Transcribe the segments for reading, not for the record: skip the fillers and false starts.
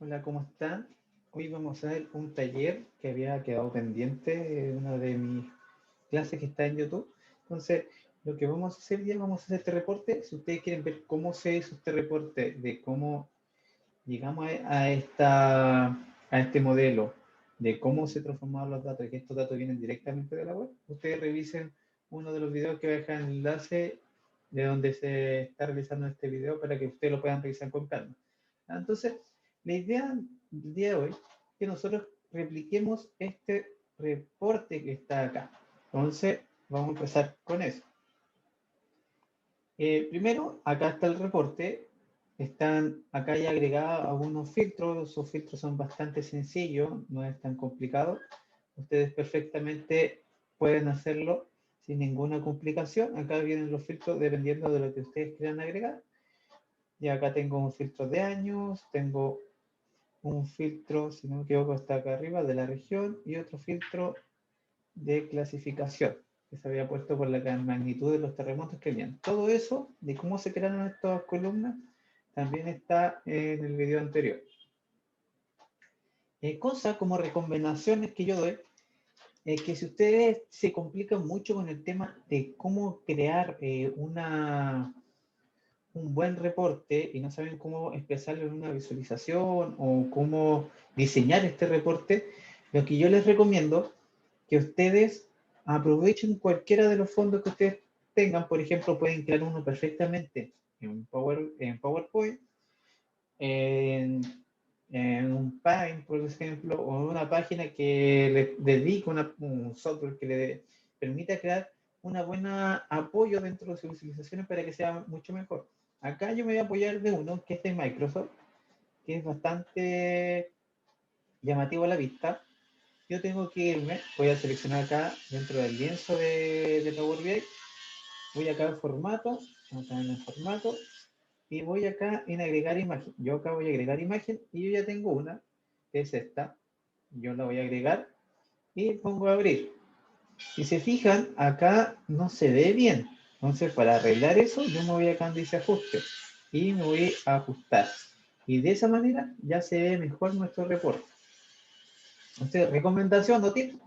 Hola, ¿cómo están? Hoy vamos a ver un taller que había quedado pendiente, una de mis clases que está en YouTube. Entonces, lo que vamos a hacer ya, vamos a hacer este reporte. Si ustedes quieren ver cómo se hizo este reporte, de cómo llegamos a este modelo, de cómo se transformaron los datos y que estos datos vienen directamente de la web, ustedes revisen uno de los videos que voy a dejar en el enlace de donde se está realizando este video para que ustedes lo puedan revisar con calma. Entonces, la idea del día de hoy es que nosotros repliquemos este reporte que está acá. Entonces, vamos a empezar con eso. Primero, acá está el reporte. Están acá ya agregados algunos filtros. Esos filtros son bastante sencillos, no es tan complicado. Ustedes perfectamente pueden hacerlo sin ninguna complicación. Acá vienen los filtros dependiendo de lo que ustedes quieran agregar. Y acá tengo un filtro de años, tengo un filtro, si no me equivoco, está acá arriba, de la región, y otro filtro de clasificación, que se había puesto por la magnitud de los terremotos que habían. Todo eso, de cómo se crearon estas columnas, también está en el video anterior. Cosas como recomendaciones que yo doy, que si ustedes se complican mucho con el tema de cómo crear un buen reporte y no saben cómo expresarlo en una visualización o cómo diseñar este reporte, lo que yo les recomiendo que ustedes aprovechen cualquiera de los fondos que ustedes tengan. Por ejemplo, pueden crear uno perfectamente en PowerPoint, en, en un Paint, por ejemplo, o en una página que le dedique un software que le permita crear una buena apoyo dentro de sus visualizaciones para que sea mucho mejor. Acá yo me voy a apoyar de uno que es de Microsoft, que es bastante llamativo a la vista. Yo tengo que irme, voy a seleccionar acá dentro del lienzo de Power BI, voy acá al formato, acá en el formato, y voy acá en agregar imagen. Yo acá voy a agregar imagen y yo ya tengo una, que es esta. Yo la voy a agregar y pongo a abrir. Si se fijan, acá no se ve bien. Entonces, para arreglar eso, yo me voy acá donde dice ajuste y me voy a ajustar. Y de esa manera ya se ve mejor nuestro reporte. Entonces, recomendación o tip,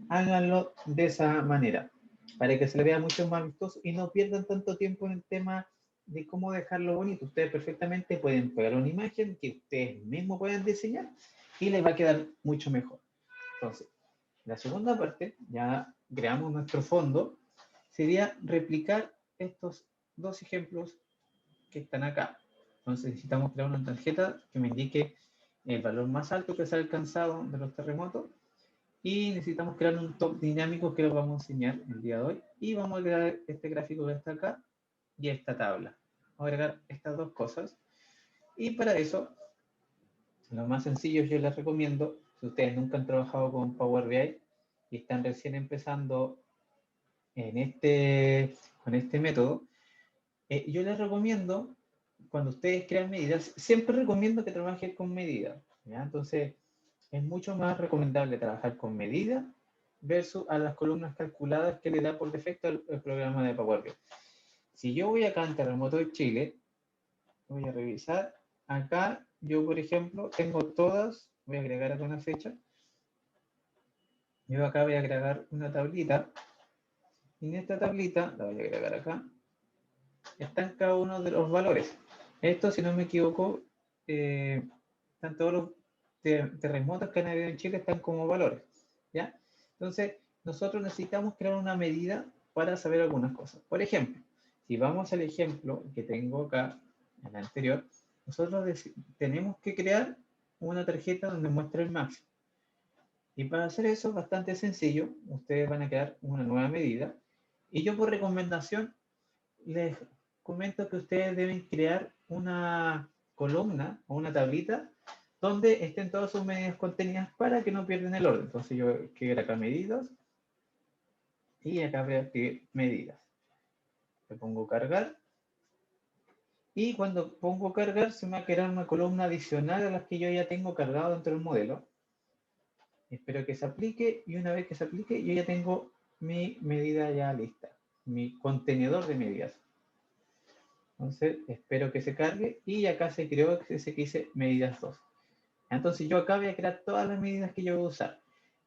háganlo de esa manera, para que se le vea mucho más vistoso y no pierdan tanto tiempo en el tema de cómo dejarlo bonito. Ustedes perfectamente pueden pegar una imagen que ustedes mismos pueden diseñar y les va a quedar mucho mejor. Entonces, la segunda parte, ya creamos nuestro fondo, sería replicar estos dos ejemplos que están acá. Entonces necesitamos crear una tarjeta que me indique el valor más alto que se ha alcanzado de los terremotos y necesitamos crear un top dinámico que lo vamos a enseñar el día de hoy y vamos a agregar este gráfico que está acá y esta tabla. Vamos a agregar estas dos cosas y para eso, lo más sencillo yo les recomiendo, si ustedes nunca han trabajado con Power BI y están recién empezando en con este método, yo les recomiendo, cuando ustedes crean medidas, siempre recomiendo que trabajen con medidas. ¿Ya? Entonces, es mucho más recomendable trabajar con medidas versus a las columnas calculadas que le da por defecto el programa de Power BI. Si yo voy acá en Terremoto de Chile, voy a revisar. Acá yo, por ejemplo, tengo todas, voy a agregar acá una fecha. Yo acá voy a agregar una tablita. Y en esta tablita, la voy a agregar acá, están cada uno de los valores. Esto, si no me equivoco, están todos los terremotos que han habido en Chile, están como valores. ¿Ya? Entonces, nosotros necesitamos crear una medida para saber algunas cosas. Por ejemplo, si vamos al ejemplo que tengo acá, en la anterior, nosotros tenemos que crear una tarjeta donde muestre el máximo. Y para hacer eso, bastante sencillo, ustedes van a crear una nueva medida. Y yo por recomendación les comento que ustedes deben crear una columna o una tablita donde estén todas sus medidas contenidas para que no pierdan el orden. Entonces yo quiero acá medidas y acá voy a escribir medidas. Le pongo cargar y cuando pongo cargar se me va a crear una columna adicional a las que yo ya tengo cargado dentro del modelo. Espero que se aplique y una vez que se aplique yo ya tengo mi medida ya lista, mi contenedor de medidas. Entonces espero que se cargue y acá se creó ese que dice medidas 2. Entonces yo acá voy a crear todas las medidas que yo voy a usar.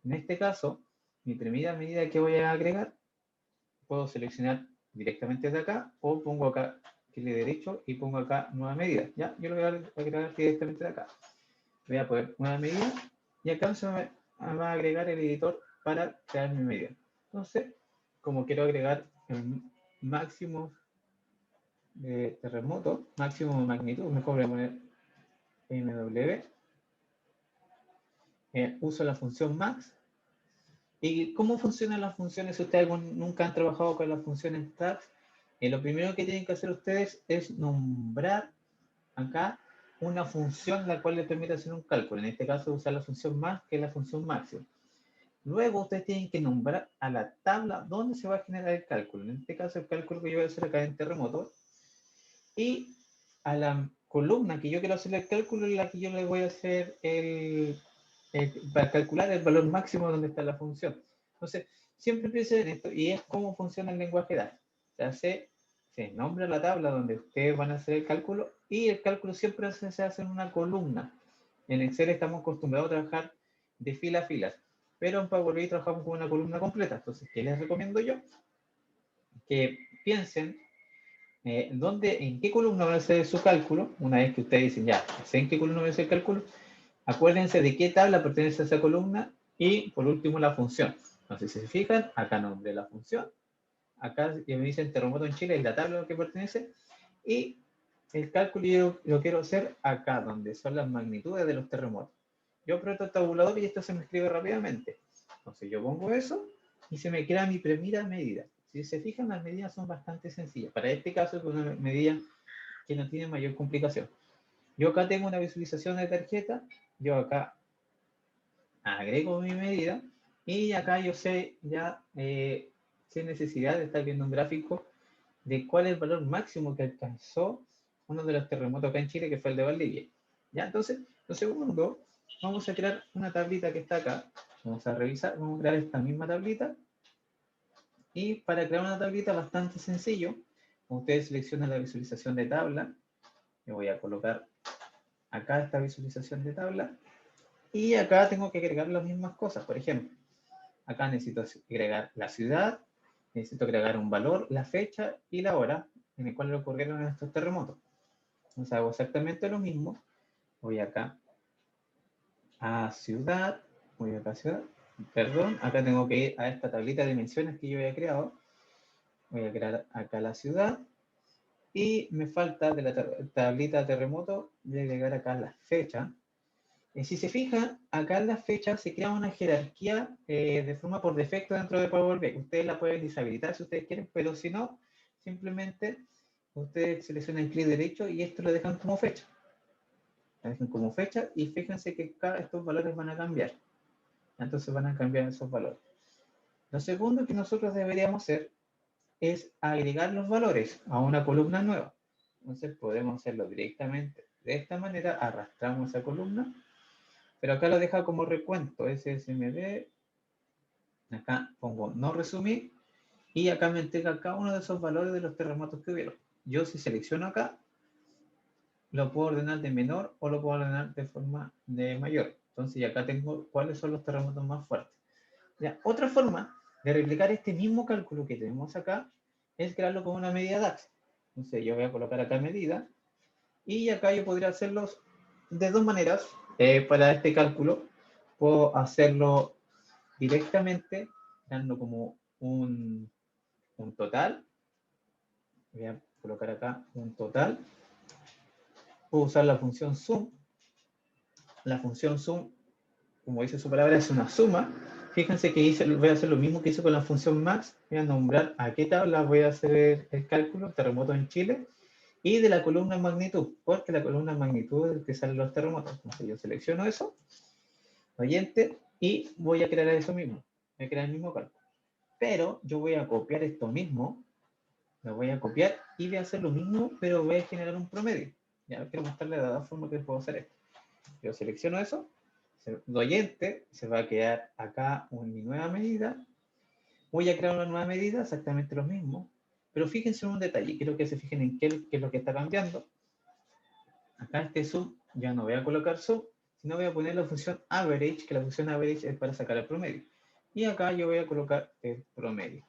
En este caso, mi primera medida que voy a agregar, puedo seleccionar directamente de acá o pongo acá clic derecho y pongo acá nueva medida. Ya, yo lo voy a agregar directamente de acá. Voy a poner nueva medida y acá se me va a agregar el editor para crear mi medida. Entonces, como quiero agregar el máximo de terremoto, máximo de magnitud, mejor voy a poner MW. Uso la función max. ¿Y cómo funcionan las funciones? Si ustedes nunca han trabajado con las funciones tags, lo primero que tienen que hacer ustedes es nombrar acá una función la cual les permite hacer un cálculo. En este caso, usar la función max, que es la función máxima. Luego, ustedes tienen que nombrar a la tabla donde se va a generar el cálculo. En este caso, el cálculo que yo voy a hacer acá en terremoto. Y a la columna que yo quiero hacer el cálculo es la que yo le voy a hacer para calcular el valor máximo donde está la función. Entonces, siempre piensen en esto y es cómo funciona el lenguaje DAX. O sea, se nombra la tabla donde ustedes van a hacer el cálculo y el cálculo siempre se hace en una columna. En Excel estamos acostumbrados a trabajar de fila a fila, pero en Power BI trabajamos con una columna completa. Entonces, ¿qué les recomiendo yo? Que piensen en qué columna va a hacer su cálculo. Una vez que ustedes dicen, ya, sé en qué columna va a hacer el cálculo, acuérdense de qué tabla pertenece a esa columna y por último la función. Entonces, si se fijan, acá nombre la función, acá me dicen terremoto en Chile, es la tabla a la que pertenece, y el cálculo yo lo quiero hacer acá, donde son las magnitudes de los terremotos. Yo aprieto el tabulador y esto se me escribe rápidamente. Entonces yo pongo eso y se me crea mi primera medida. Si se fijan, las medidas son bastante sencillas. Para este caso es una medida que no tiene mayor complicación. Yo acá tengo una visualización de tarjeta, yo acá agrego mi medida y acá yo sé ya sin necesidad de estar viendo un gráfico de cuál es el valor máximo que alcanzó uno de los terremotos acá en Chile, que fue el de Valdivia. Ya, entonces, lo segundo, vamos a crear una tablita que está acá. Vamos a revisar, vamos a crear esta misma tablita. Y para crear una tablita bastante sencillo, ustedes seleccionan la visualización de tabla. Me voy a colocar acá esta visualización de tabla. Y acá tengo que agregar las mismas cosas. Por ejemplo, acá necesito agregar la ciudad, necesito agregar un valor, la fecha y la hora en el cual ocurrieron estos terremotos. Entonces hago exactamente lo mismo. Voy acá a ciudad, voy acá a ciudad, perdón, acá tengo que ir a esta tablita de dimensiones que yo había creado. Voy a crear acá la ciudad y me falta de la tablita terremoto, voy a agregar acá la fecha. Si se fijan, acá en la fecha se crea una jerarquía de forma por defecto dentro de Power BI. Ustedes la pueden deshabilitar si ustedes quieren, pero si no, simplemente ustedes seleccionan clic derecho y esto lo dejan como fecha. La dejan como fecha y fíjense que estos valores van a cambiar. Entonces van a cambiar esos valores. Lo segundo que nosotros deberíamos hacer es agregar los valores a una columna nueva. Entonces podemos hacerlo directamente de esta manera, arrastramos esa columna, pero acá lo deja como recuento, SSMD, acá pongo no resumir, y acá me entrega cada uno de esos valores de los terremotos que hubieron. Yo si selecciono acá, lo puedo ordenar de menor o lo puedo ordenar de forma de mayor. Entonces, acá tengo cuáles son los terremotos más fuertes. Ya, otra forma de replicar este mismo cálculo que tenemos acá es crearlo con una medida DAX. Entonces, yo voy a colocar acá medida y acá yo podría hacerlos de dos maneras. Para este cálculo, puedo hacerlo directamente dando como un total. Voy a colocar acá un total. Puedo usar la función sum. La función sum, como dice su palabra, es una suma. Fíjense que voy a hacer lo mismo que hice con la función max. Voy a nombrar a qué tabla voy a hacer el cálculo, terremoto en Chile, y de la columna magnitud, porque la columna magnitud es el que salen los terremotos. Entonces yo selecciono eso, oyente, y voy a crear eso mismo. Voy a crear el mismo cálculo. Pero yo voy a copiar esto mismo, lo voy a copiar y voy a hacer lo mismo, pero voy a generar un promedio. Ya quiero mostrarle de la forma que puedo hacer esto. Yo selecciono eso, doy enter, se va a quedar acá mi nueva medida. Voy a crear una nueva medida, exactamente lo mismo, pero fíjense en un detalle, quiero que se fijen en qué es lo que está cambiando. Acá este sum, ya no voy a colocar sum, sino voy a poner la función average, que la función average es para sacar el promedio. Y acá yo voy a colocar el promedio.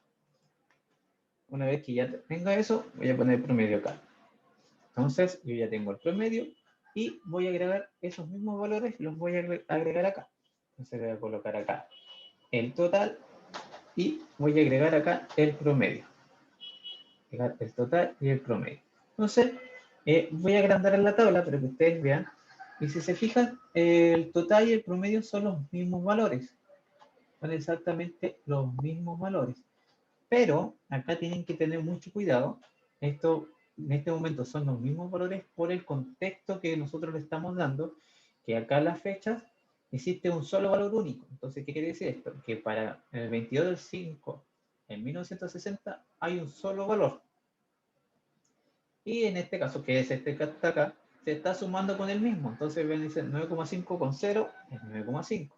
Una vez que ya tenga eso, voy a poner el promedio acá. Entonces, yo ya tengo el promedio y voy a agregar esos mismos valores, los voy a agregar acá. Entonces, voy a colocar acá el total y voy a agregar acá el promedio. El total y el promedio. Entonces, voy a agrandar en la tabla para que ustedes vean. Y si se fijan, el total y el promedio son los mismos valores. Son exactamente los mismos valores. Pero acá tienen que tener mucho cuidado. Esto en este momento son los mismos valores por el contexto que nosotros le estamos dando, que acá en las fechas existe un solo valor único. Entonces, ¿qué quiere decir esto? Que para el 22 del 5 en 1960 hay un solo valor. Y en este caso, que es este que está acá, se está sumando con el mismo. Entonces, ven, dice 9,5 con 0 es 9,5.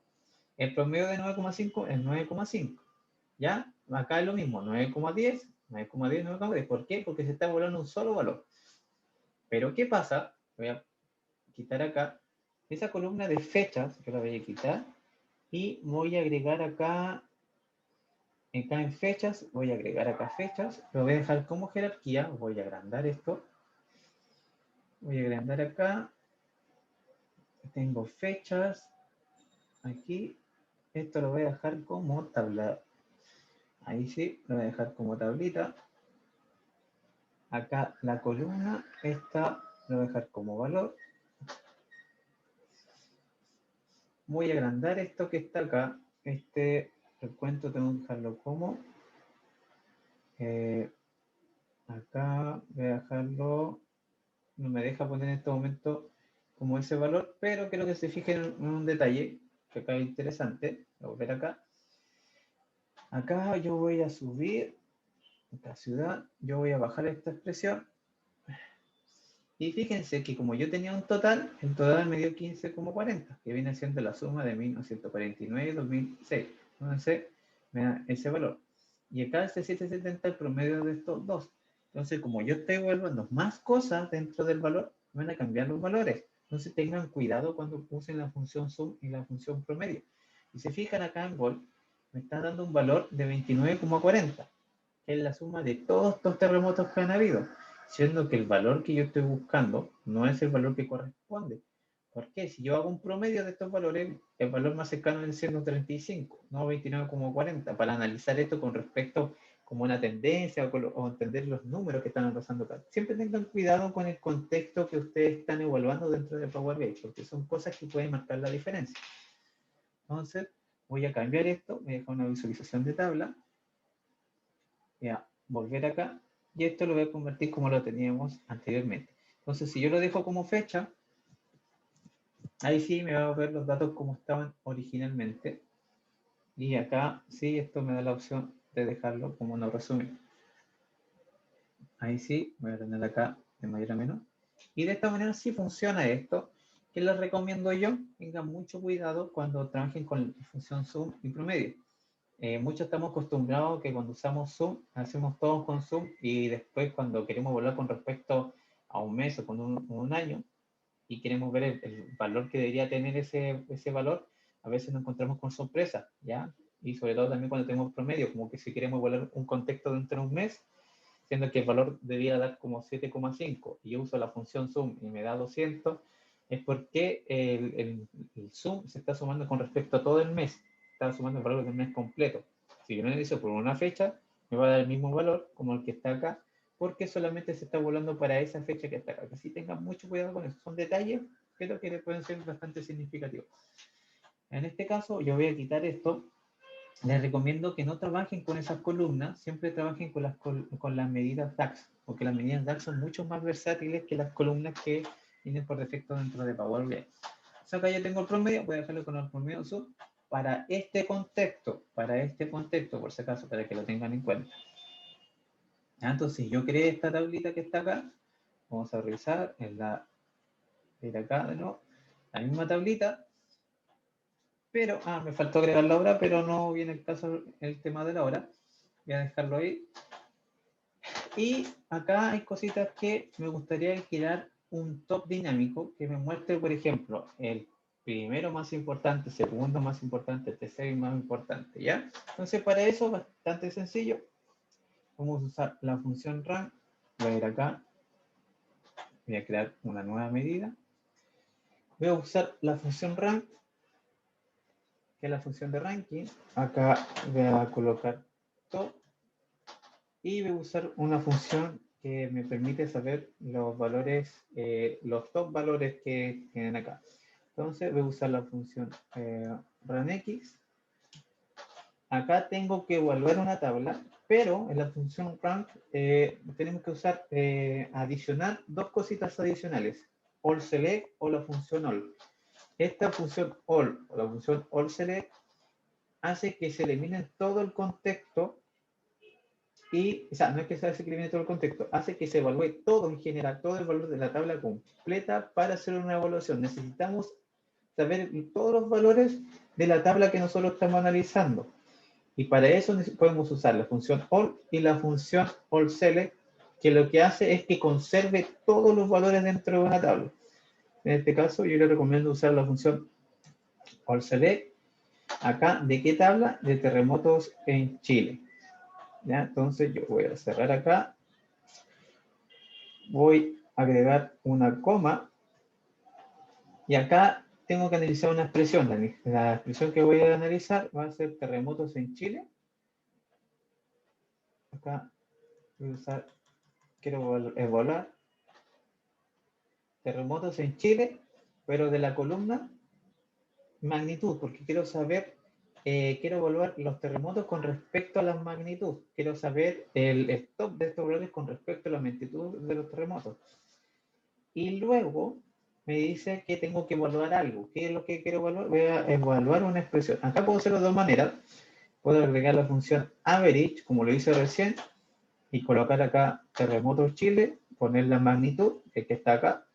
El promedio de 9,5 es 9,5. ¿Ya? Acá es lo mismo, 9,10, 9,10, 9,10. ¿Por qué? Porque se está volando un solo valor. Pero, ¿qué pasa? Voy a quitar acá esa columna de fechas, que la voy a quitar, y voy a agregar acá en fechas, voy a agregar acá fechas, lo voy a dejar como jerarquía, voy a agrandar esto, voy a agrandar acá, tengo fechas, aquí, esto lo voy a dejar como tabla, ahí sí, lo voy a dejar como tablita, acá la columna, esta lo voy a dejar como valor, voy a agrandar esto que está acá, este recuento tengo que dejarlo como, acá voy a dejarlo, no me deja poner en este momento como ese valor, pero quiero que se fijen en un detalle que acá es interesante, voy a volver acá, acá yo voy a subir esta ciudad, yo voy a bajar esta expresión, y fíjense que como yo tenía un total, el total me dio 15,40, que viene siendo la suma de 1949 y 2006. Entonces, me da ese valor. Y acá este 770 el promedio de estos dos. Entonces, como yo estoy evaluando más cosas dentro del valor, van a cambiar los valores. Entonces, tengan cuidado cuando usen la función sum y la función promedio. Y se fijan acá en Gol, me está dando un valor de 29,40, que es la suma de todos estos terremotos que han habido, siendo que el valor que yo estoy buscando no es el valor que corresponde. ¿Por qué? Si yo hago un promedio de estos valores, el valor más cercano es el 135, no 29,40, para analizar esto con respecto como una tendencia o entender los números que están pasando acá. Siempre tengan cuidado con el contexto que ustedes están evaluando dentro de Power BI, porque son cosas que pueden marcar la diferencia. Entonces, voy a cambiar esto, voy a dejar una visualización de tabla, voy a volver acá, y esto lo voy a convertir como lo teníamos anteriormente. Entonces, si yo lo dejo como fecha, ahí sí me va a ver los datos como estaban originalmente. Y acá sí, esto me da la opción de dejarlo como no resumen. Ahí sí, voy a tener acá de mayor a menor. Y de esta manera sí funciona esto, que les recomiendo yo. Tengan mucho cuidado cuando trabajen con la función sum y promedio. Muchos estamos acostumbrados que cuando usamos Zoom, hacemos todos con Zoom y después cuando queremos volver con respecto a un mes o con un año y queremos ver el valor que debería tener ese valor, a veces nos encontramos con sorpresa, ¿ya? Y sobre todo también cuando tenemos promedio, como que si queremos volver un contexto dentro de un mes, siendo que el valor debería dar como 7,5 y yo uso la función Zoom y me da 200, es porque el Zoom se está sumando con respecto a todo el mes, está sumando el valor del mes completo. Si yo lo analizo por una fecha, me va a dar el mismo valor como el que está acá, porque solamente se está volando para esa fecha que está acá. Así tengan mucho cuidado con eso. Son detalles, pero que pueden ser bastante significativos. En este caso, yo voy a quitar esto. Les recomiendo que no trabajen con esas columnas, siempre trabajen con las medidas DAX, porque las medidas DAX son mucho más versátiles que las columnas que vienen por defecto dentro de Power BI. So, acá yo tengo el promedio, voy a dejarlo con el promedio sub para este contexto, por si acaso, para que lo tengan en cuenta. Entonces, yo creé esta tablita que está acá, vamos a revisar, ir acá de nuevo, la misma tablita, pero, me faltó agregar la hora, pero no viene el caso el tema de la hora. Voy a dejarlo ahí. Y acá hay cositas que me gustaría crear un top dinámico que me muestre, por ejemplo, el primero más importante, segundo más importante, tercero más importante, ¿ya? Entonces, para eso, bastante sencillo. Vamos a usar la función rank. Voy a ir acá. Voy a crear una nueva medida. Voy a usar la función rank, que es la función de ranking. Acá voy a colocar top. Y voy a usar una función que me permite saber los valores, los top valores que tienen acá. Entonces voy a usar la función runX. Acá tengo que evaluar una tabla, pero en la función rank tenemos que usar, adicionar dos cositas adicionales, all select o la función all. Esta función all o la función all select hace que se elimine todo el contexto y, o sea, no es que se hace que elimine todo el contexto, hace que se evalúe todo en general, todo el valor de la tabla completa para hacer una evaluación. Necesitamos saber todos los valores de la tabla que nosotros estamos analizando. Y para eso podemos usar la función all y la función allSelect, que lo que hace es que conserve todos los valores dentro de una tabla. En este caso, yo le recomiendo usar la función allSelect. Acá, ¿de qué tabla? De terremotos en Chile. ¿Ya? Entonces, yo voy a cerrar acá. Voy a agregar una coma. Y acá tengo que analizar una expresión. La expresión que voy a analizar va a ser terremotos en Chile. Acá voy a usar, quiero evaluar terremotos en Chile, pero de la columna magnitud, porque quiero saber, quiero evaluar los terremotos con respecto a la magnitud. Quiero saber el stop de estos valores con respecto a la magnitud de los terremotos. Y luego me dice que tengo que evaluar algo. ¿Qué es lo que quiero evaluar? Voy a evaluar una expresión. Acá puedo hacerlo de dos maneras. Puedo agregar la función average, como lo hice recién, y colocar acá terremotos Chile, poner la magnitud, que está acá.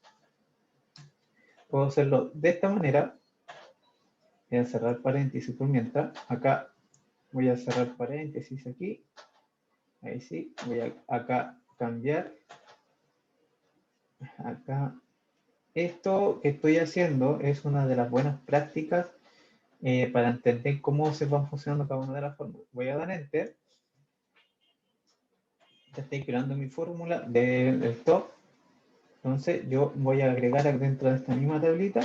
Puedo hacerlo de esta manera. Voy a cerrar paréntesis por mientras. Acá voy a cerrar paréntesis aquí. Ahí sí. Voy a acá cambiar. Acá. Esto que estoy haciendo es una de las buenas prácticas para entender cómo se van funcionando cada una de las fórmulas. Voy a dar Enter. Ya estoy creando mi fórmula del top. Entonces yo voy a agregar dentro de esta misma tablita.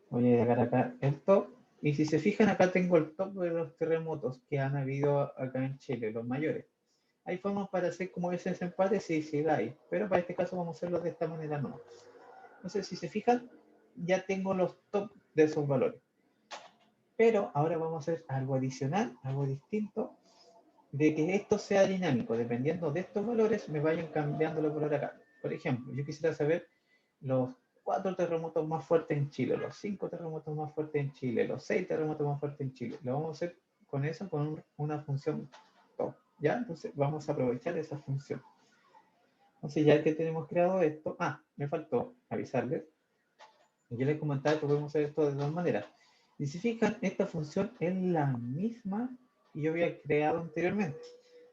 Voy a agregar acá el top. Y si se fijan, acá tengo el top de los terremotos que han habido acá en Chile, los mayores. Hay formas para hacer como ese desempate, sí la hay. Pero para este caso vamos a hacerlo de esta manera no. Entonces, si se fijan, ya tengo los top de esos valores. Pero ahora vamos a hacer algo adicional, algo distinto, de que esto sea dinámico. Dependiendo de estos valores, me vayan cambiando los valores acá. Por ejemplo, yo quisiera saber los 4 terremotos más fuertes en Chile, los 5 terremotos más fuertes en Chile, los 6 terremotos más fuertes en Chile. Lo vamos a hacer con eso, con una función top. ¿Ya? Entonces vamos a aprovechar esa función. Entonces ya que tenemos creado esto, me faltó avisarles. Yo les comentaba que podemos hacer esto de dos maneras. Y si fijan, esta función es la misma que yo había creado anteriormente.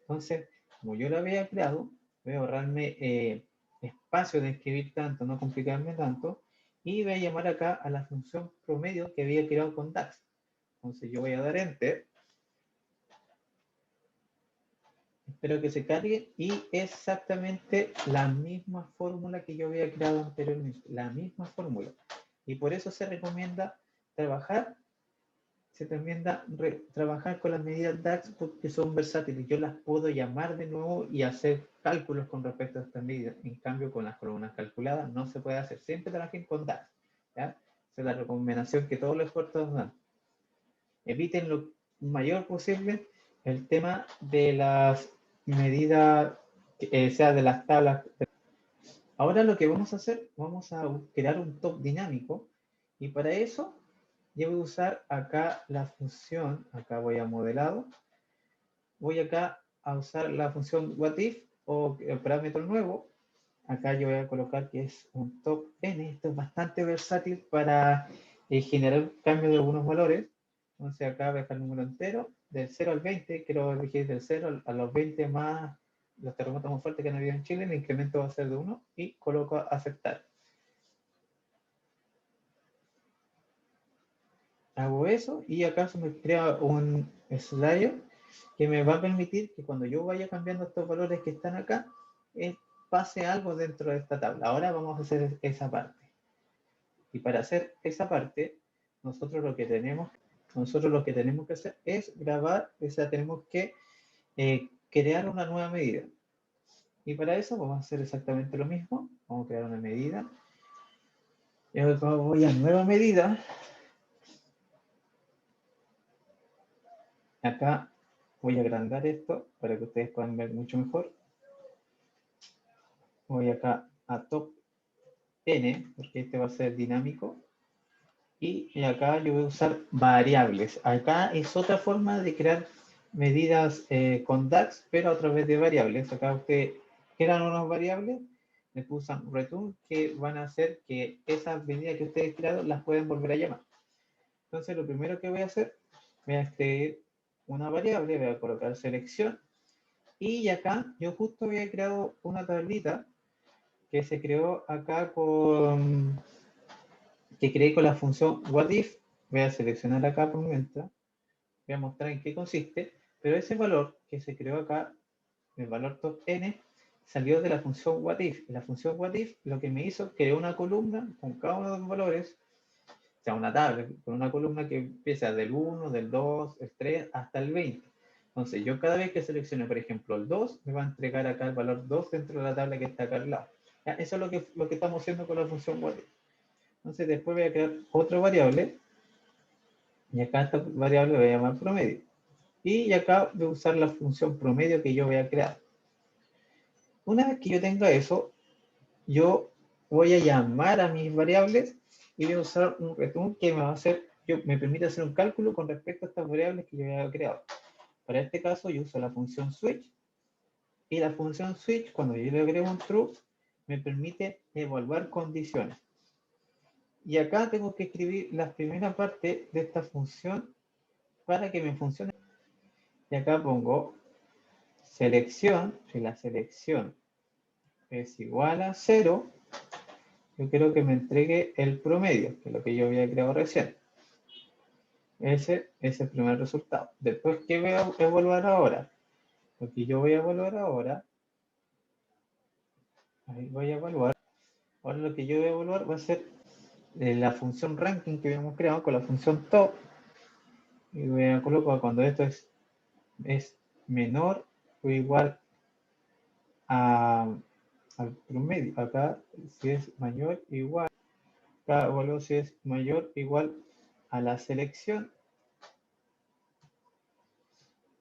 Entonces, como yo la había creado, voy a ahorrarme espacio de escribir tanto, no complicarme tanto, y voy a llamar acá a la función promedio que había creado con DAX. Entonces yo voy a dar Enter. Espero que se cargue y exactamente la misma fórmula que yo había creado anteriormente, la misma fórmula. Y por eso se recomienda trabajar, trabajar con las medidas DAX porque son versátiles. Yo las puedo llamar de nuevo y hacer cálculos con respecto a estas medidas. En cambio, con las columnas calculadas no se puede hacer. Siempre trabajen con DAX. ¿Ya? Esa es la recomendación que todos los expertos dan. Eviten lo mayor posible el tema de las medidas, sea de las tablas. Ahora lo que vamos a hacer, vamos a crear un top dinámico y para eso yo voy a usar acá la función, acá voy a modelado, voy acá a usar la función whatif o el parámetro nuevo. Acá yo voy a colocar que es un top n, esto es bastante versátil para generar cambio de algunos valores. Entonces acá voy a dejar el número entero, del 0 al 20, quiero elegir del 0 a los 20 más los terremotos más fuertes que han habido en Chile, el incremento va a ser de 1 y coloco aceptar. Hago eso y acá se me crea un slider que me va a permitir que cuando yo vaya cambiando estos valores que están acá, pase algo dentro de esta tabla. Ahora vamos a hacer esa parte. Y para hacer esa parte, nosotros lo que tenemos que hacer es grabar, o sea, tenemos que crear una nueva medida. Y para eso vamos a hacer exactamente lo mismo. Vamos a crear una medida. Yo voy a nueva medida. Acá voy a agrandar esto para que ustedes puedan ver mucho mejor. Voy acá a top n, porque este va a ser dinámico. Y acá yo voy a usar variables. Acá es otra forma de crear medidas con DAX, pero a través de variables. Acá ustedes crean unas variables, le usan return, que van a hacer que esas medidas que ustedes crearon las pueden volver a llamar. Entonces lo primero que voy a hacer, voy a escribir una variable, voy a colocar selección, y acá yo justo había creado una tablita que se creó acá que creé con la función whatif. Voy a seleccionar acá por mientras, voy a mostrar en qué consiste, pero ese valor que se creó acá, el valor top n, salió de la función whatif. Y la función whatif lo que me hizo, creó una columna con cada uno de los valores, o sea, una tabla con una columna que empieza del 1, del 2, el 3 hasta el 20. Entonces, yo cada vez que seleccione, por ejemplo, el 2, me va a entregar acá el valor 2 dentro de la tabla que está acá al lado. ¿Ya? Eso es lo que estamos haciendo con la función whatif. Entonces, después voy a crear otra variable, y acá esta variable voy a llamar promedio. Y acá voy a usar la función promedio que yo voy a crear. Una vez que yo tenga eso, yo voy a llamar a mis variables y voy a usar un return que me va a hacer, me permite hacer un cálculo con respecto a estas variables que yo había creado. Para este caso yo uso la función switch, y la función switch, cuando yo le agrego un true, me permite evaluar condiciones. Y acá tengo que escribir la primera parte de esta función para que me funcione. Y acá pongo selección, si la selección es igual a 0, yo quiero que me entregue el promedio, que es lo que yo había creado recién. Ese es el primer resultado. Después, ¿qué voy a evaluar ahora? Lo que yo voy a evaluar ahora, ahí voy a evaluar, ahora lo que yo voy a evaluar va a ser la función ranking que habíamos creado con la función top, y voy a colocar cuando esto es menor o igual al promedio. Acá, si es mayor o igual, acá evalúo si es mayor o igual a la selección,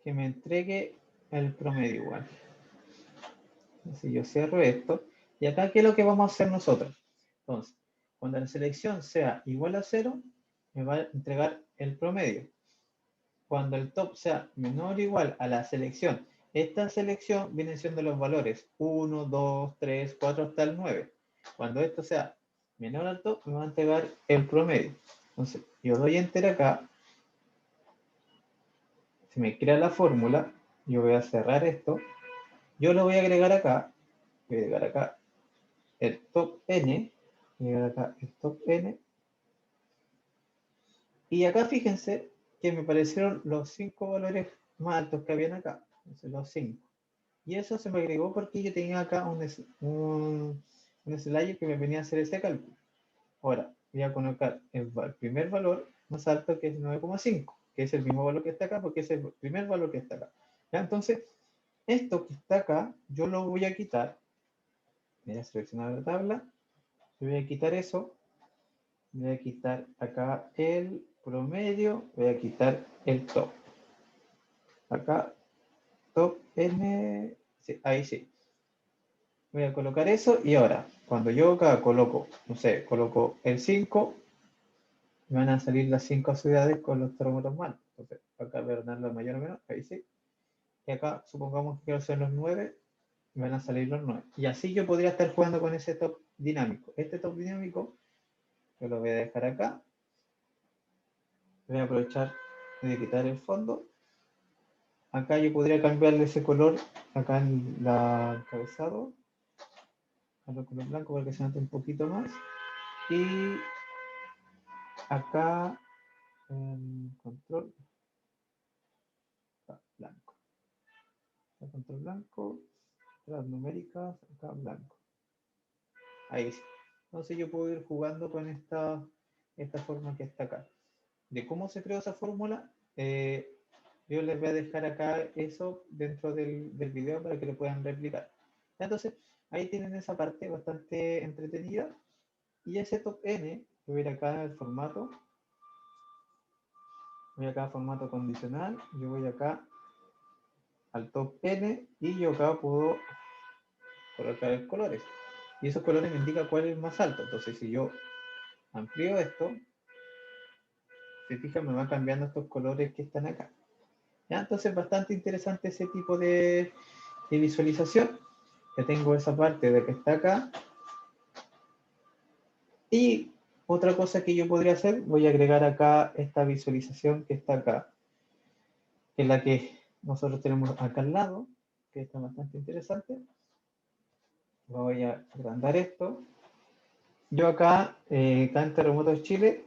que me entregue el promedio igual. Entonces yo cierro esto. Y acá, ¿qué es lo que vamos a hacer nosotros? Entonces, cuando la selección sea igual a 0, me va a entregar el promedio. Cuando el top sea menor o igual a la selección, esta selección viene siendo los valores 1, 2, 3, 4 hasta el 9. Cuando esto sea menor al top, me va a entregar el promedio. Entonces, yo doy enter acá. Se me crea la fórmula. Yo voy a cerrar esto. Yo lo voy a agregar acá. Voy a agregar acá el top n. Voy a agregar acá el top n. Y acá fíjense que me aparecieron los 5 valores más altos que habían acá. Entonces, los 5. Y eso se me agregó porque yo tenía acá un slider que me venía a hacer ese cálculo. Ahora, voy a colocar el primer valor más alto, que es 9,5, que es el mismo valor que está acá, porque es el primer valor que está acá. ¿Ya? Entonces, esto que está acá, yo lo voy a quitar. Voy a seleccionar la tabla. Voy a quitar eso. Voy a quitar acá el promedio. Voy a quitar el top. Acá, top n. Sí, ahí sí. Voy a colocar eso y ahora, cuando yo acá coloco, no sé, coloco el 5, me van a salir las 5 ciudades con los termómetros mal. Entonces, acá voy a ordenarlo mayor o menor, ahí sí. Y acá, supongamos que quiero hacer los 9, me van a salir los 9. Y así yo podría estar jugando con ese top dinámico. Este top dinámico, yo lo voy a dejar acá. Voy a aprovechar de quitar el fondo. Acá yo podría cambiarle ese color, acá en el encabezado, al color blanco para que se note un poquito más. Y acá control blanco. Control blanco, las numéricas, acá blanco. Ahí sí. Entonces yo puedo ir jugando con esta forma que está acá. De cómo se creó esa fórmula, yo les voy a dejar acá eso dentro del video para que lo puedan replicar. Entonces, ahí tienen esa parte bastante entretenida. Y ese top N, voy a ir acá al formato. Voy acá a formato condicional. Yo voy acá al top N y yo acá puedo colocar colores. Y esos colores me indican cuál es el más alto. Entonces, si yo amplío esto, se fijan, me van cambiando estos colores que están acá. ¿Ya? Entonces, bastante interesante ese tipo de visualización. Ya tengo esa parte de que está acá. Y otra cosa que yo podría hacer, voy a agregar acá esta visualización que está acá, que es la que nosotros tenemos acá al lado, que está bastante interesante. Voy a agrandar esto. Yo acá, acá en Terremotos Chile,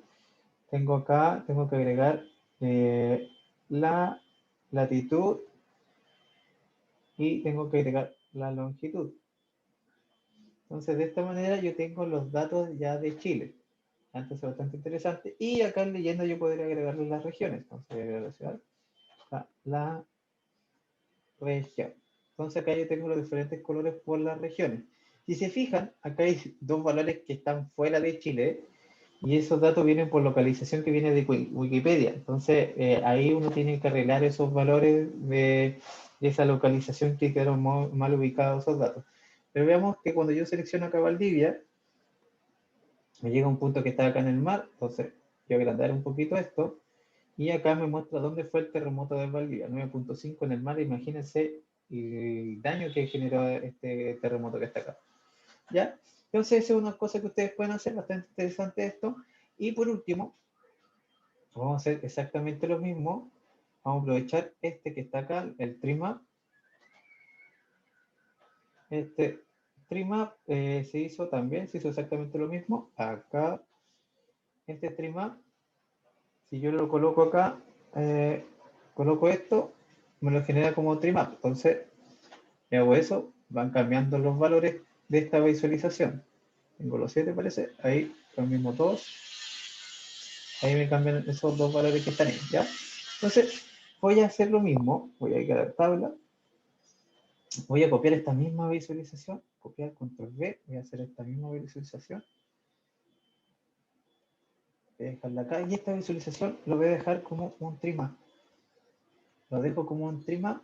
tengo que agregar la latitud y tengo que agregar la longitud. Entonces, de esta manera yo tengo los datos ya de Chile. Entonces, bastante interesante. Y acá en leyenda yo podría agregarle las regiones. Entonces, voy a agregar la ciudad, la región. Entonces, acá yo tengo los diferentes colores por las regiones. Si se fijan, acá hay dos valores que están fuera de Chile. Y esos datos vienen por localización que viene de Wikipedia. Entonces, ahí uno tiene que arreglar esos valores de esa localización que quedaron mal ubicados esos datos. Pero veamos que cuando yo selecciono acá Valdivia, me llega un punto que está acá en el mar. Entonces, yo voy a agrandar un poquito esto. Y acá me muestra dónde fue el terremoto de Valdivia. 9.5 en el mar. Imagínense el daño que generó este terremoto que está acá. ¿Ya? Entonces, esa es una cosa que ustedes pueden hacer, bastante interesante esto. Y por último, vamos a hacer exactamente lo mismo. Vamos a aprovechar este que está acá, el Trimap. Este Trimap se hizo exactamente lo mismo. Acá, este Trimap, si yo lo coloco acá, coloco esto, me lo genera como Trimap. Entonces, si hago eso, van cambiando los valores de esta visualización. Tengo los 7, parece. Ahí cambiamos todos. Ahí me cambian esos dos valores que están ahí, ¿ya? Entonces, voy a hacer lo mismo. Voy a ir a la tabla. Voy a copiar esta misma visualización. Copiar, control V. Voy a hacer esta misma visualización. Voy a dejarla acá. Y esta visualización lo voy a dejar como un trimap. Lo dejo como un trimap.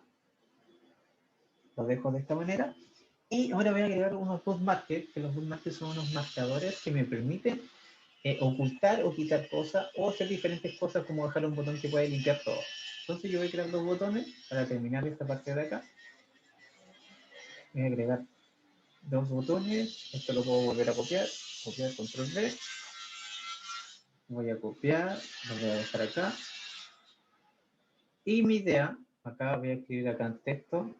Lo dejo de esta manera. Y ahora voy a agregar unos bootmarkers, que los bootmarkers son unos marcadores que me permiten ocultar o quitar cosas o hacer diferentes cosas, como dejar un botón que puede limpiar todo. Entonces yo voy a crear dos botones para terminar esta parte de acá. Voy a agregar dos botones. Esto lo puedo volver a copiar. Copiar, control V. Voy a copiar, lo voy a dejar acá. Y mi idea, acá voy a escribir acá en texto.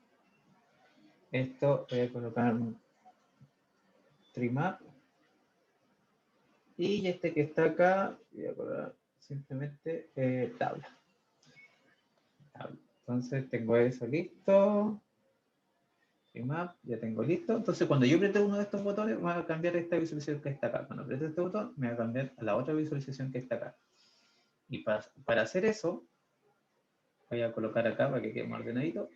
Esto voy a colocar un trimap. Y este que está acá, voy a colocar simplemente tabla. Entonces tengo eso listo. Trimap, ya tengo listo. Entonces cuando yo apriete uno de estos botones, va a cambiar esta visualización que está acá. Cuando apriete este botón, me va a cambiar a la otra visualización que está acá. Y para hacer eso, voy a colocar acá para que quede más ordenadito.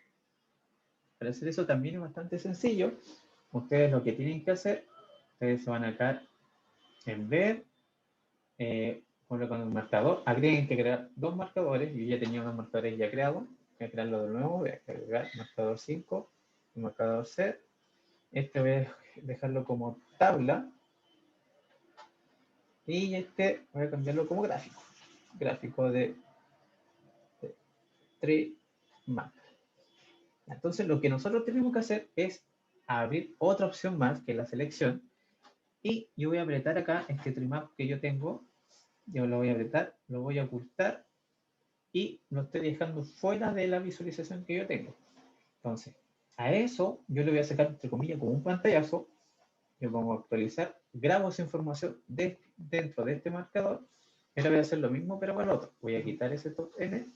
Para hacer eso también es bastante sencillo. Ustedes lo que tienen que hacer, ustedes se van acá en ver, colocan un marcador, agreguen que crear dos marcadores. Yo ya tenía unos marcadores ya creados. Voy a crearlo de nuevo, voy a agregar marcador 5, marcador set. Este voy a dejarlo como tabla. Y este voy a cambiarlo como gráfico. Gráfico de trimap. Entonces lo que nosotros tenemos que hacer es abrir otra opción más, que es la selección. Y yo voy a apretar acá este trimap que yo tengo. Yo lo voy a apretar, lo voy a ocultar. Y lo estoy dejando fuera de la visualización que yo tengo. Entonces, a eso yo le voy a sacar, entre comillas, como un pantallazo. Yo pongo actualizar, grabo esa información dentro de este marcador Ahora voy a hacer lo mismo, pero con el otro. Voy a quitar ese top N.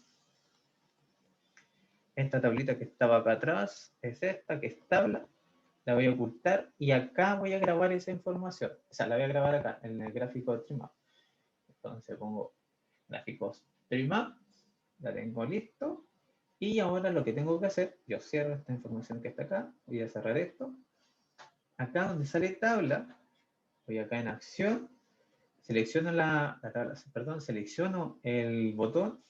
Esta tablita que estaba acá atrás es esta, que es tabla. La voy a ocultar y acá voy a grabar esa información. O sea, la voy a grabar acá, en el gráfico de Trimap. Entonces pongo gráficos Trimap. La tengo listo. Y ahora lo que tengo que hacer, yo cierro esta información que está acá. Voy a cerrar esto. Acá donde sale tabla, voy acá en acción. Selecciono la tabla, perdón, selecciono el botón.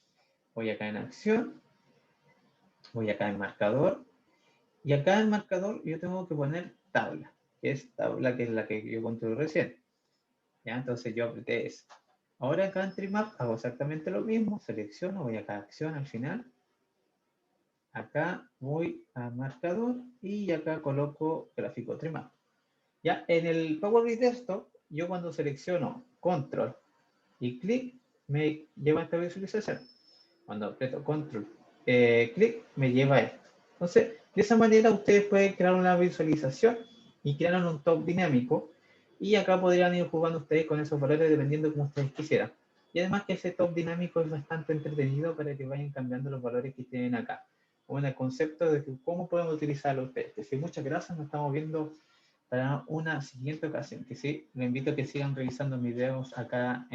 Voy acá en acción. Voy acá en marcador. Y acá en marcador yo tengo que poner tabla, que es la que yo construí recién. ¿Ya? Entonces yo apreté eso. Ahora acá en Trimap hago exactamente lo mismo, selecciono, voy acá a acción al final. Acá voy a marcador y acá coloco gráfico Trimap. Ya en el Power BI Desktop, yo cuando selecciono control y clic, me lleva a esta visualización. Cuando aprieto control, clic, me lleva a esto. Entonces, de esa manera ustedes pueden crear una visualización y crear un top dinámico. Y acá podrían ir jugando ustedes con esos valores dependiendo como ustedes quisieran. Y además que ese top dinámico es bastante entretenido para que vayan cambiando los valores que tienen acá. Bueno, el concepto de cómo podemos utilizarlo ustedes. Que sí, muchas gracias, nos estamos viendo para una siguiente ocasión. Que sí, les invito a que sigan revisando mis videos acá en